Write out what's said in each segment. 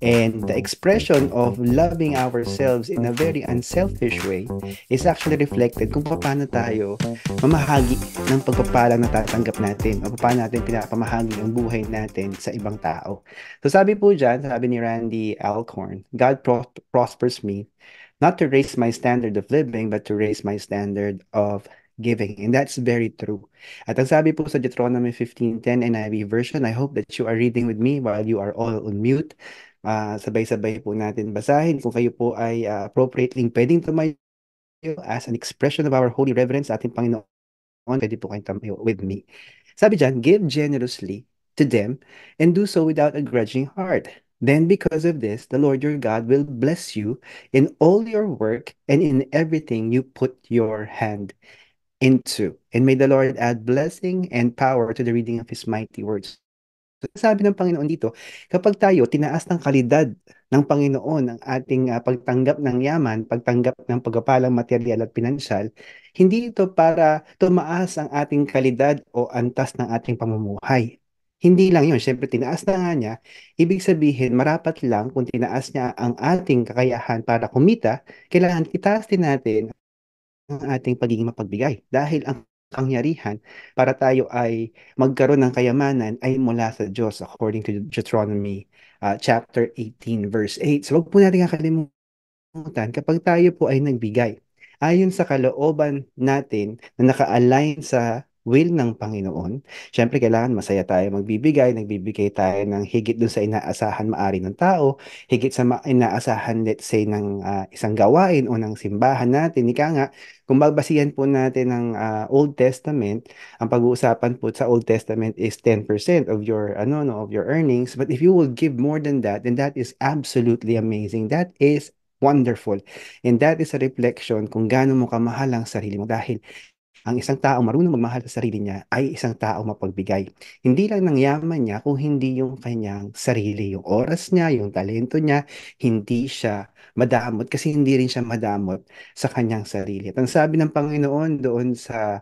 And the expression of loving ourselves in a very unselfish way is actually reflected kung paano tayo mamahagi ng pagpapalang natatanggap natin o paano natin pinapamahagi ang buhay natin sa ibang tao. So sabi po dyan, sabi ni Randy Alcorn, God prospers me not to raise my standard of living, but to raise my standard of giving. And that's very true. At ang sabi po sa Deuteronomy 15:10 NIV version, I hope that you are reading with me while you are all on mute. Sabay-sabay po natin basahin. Kung kayo po ay appropriately pwedeng tumayo as an expression of our holy reverence sa ating Panginoon, pwede po kayong tumayo with me. Sabi dyan, give generously to them and do so without a grudging heart. Then because of this, the Lord your God will bless you in all your work and in everything you put your hand into. And may the Lord add blessing and power to the reading of His mighty words. So, sabi ng Panginoon dito, kapag tayo tinaas ng kalidad ng Panginoon ang ating pagtanggap ng yaman, pagtanggap ng pagpapalang material at pinansyal, hindi ito para tumaas ang ating kalidad o antas ng ating pamumuhay. Hindi lang yun, syempre tinaas na nga niya, ibig sabihin marapat lang kung tinaas niya ang ating kakayahan para kumita, kailangan itaas din natin ang ating pagiging mapagbigay. Dahil ang kapangyarihan para tayo ay magkaroon ng kayamanan ay mula sa Diyos according to Deuteronomy chapter 18 verse 8. So wag po natin kakalimutan kapag tayo po ay nagbigay ayon sa kalooban natin na naka-align sa will ng Panginoon. Siyempre, kailangan masaya tayo magbibigay. Nagbibigay tayo ng higit dun sa inaasahan maari ng tao, higit sa inaasahan, let's say, ng isang gawain o ng simbahan natin. Ika nga, kung babasihan po natin ng Old Testament, ang pag-uusapan po sa Old Testament is 10% of your ano no of your earnings. But if you will give more than that, then that is absolutely amazing. That is wonderful. And that is a reflection kung gaano mo kamahal ang sarili mo dahil ang isang tao marunong magmahal sa sarili niya ay isang tao mapagbigay. Hindi lang ng yaman niya kung hindi yung kanyang sarili, yung oras niya, yung talento niya, hindi siya madamot kasi hindi rin siya madamot sa kanyang sarili. At ang sabi ng Panginoon doon sa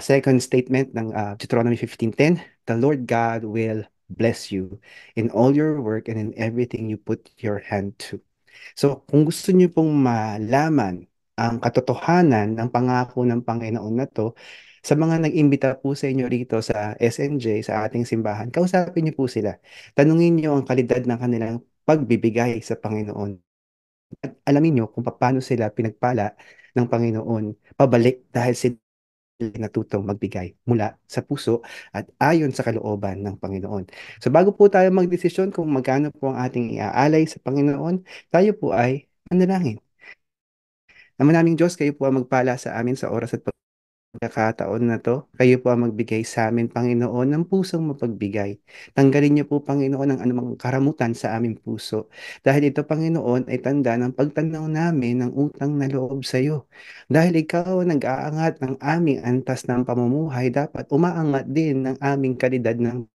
second statement ng Deuteronomy 15:10, the Lord God will bless you in all your work and in everything you put your hand to. So, kung gusto niyo pong malaman ang katotohanan ng pangako ng Panginoon na to, sa mga nag-imbita po sa inyo rito sa SNJ, sa ating simbahan, kausapin niyo po sila. Tanungin niyo ang kalidad ng kanilang pagbibigay sa Panginoon. At alamin niyo kung paano sila pinagpala ng Panginoon pabalik dahil sila natutong magbigay mula sa puso at ayon sa kalooban ng Panginoon. So bago po tayo magdesisyon kung magkano po ang ating iaalay sa Panginoon, tayo po ay manalangin. Naman naming Diyos, kayo po ang magpala sa amin sa oras at pagkakataon na to. Kayo po ang magbigay sa amin, Panginoon, ng pusong mapagbigay. Tanggalin niyo po, Panginoon, ang anumang karamutan sa aming puso. Dahil ito, Panginoon, ay tanda ng pagtanaw namin ng utang na loob sa iyo. Dahil ikaw ang nag-aangat ng aming antas ng pamumuhay, dapat umaangat din ng aming kalidad ng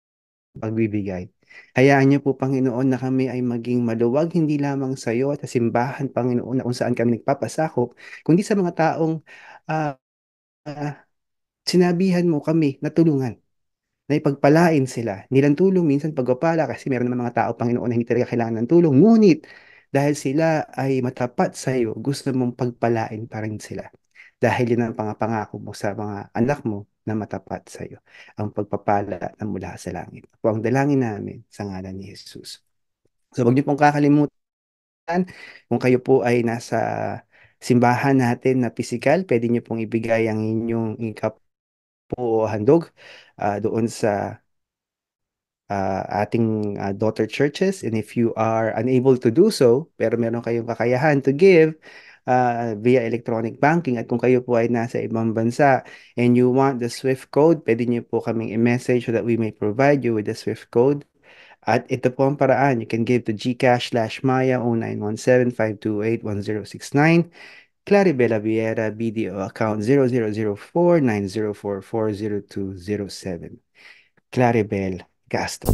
pagbibigay. Hayaan niyo po, Panginoon, na kami ay maging maluwag hindi lamang sa iyo at sa simbahan, Panginoon, na kung saan kami nagpapasakop, kundi sa mga taong ah, ah, sinabihan mo kami na tulungan, na ipagpalain sila. Nilang tulong minsan pagpapala kasi meron naman mga tao, Panginoon, na hindi talaga kailangan ng tulong. Ngunit dahil sila ay matapat sa iyo, gusto mong pagpalain pa rin sila. Dahil yun ang pangako mo sa mga anak mo na matapat sa iyo, ang pagpapala na mula sa langit. Po ang dalangin namin sa ngalan ni Jesus. So huwag niyo pong kakalimutan, kung kayo po ay nasa simbahan natin na pisikal, pwede niyo pong ibigay ang inyong ingkap po o handog doon sa ating daughter churches. And if you are unable to do so, pero meron kayong kakayahan to give via electronic banking at kung kayo po ay nasa ibang bansa and you want the SWIFT code, pwede niyo po kaming i-message so that we may provide you with the SWIFT code. At ito po ang paraan. You can give to GCash/Maya 0917-528-1069, Claribela Vieira BDO account 0004-9044-0207. Claribel Castro.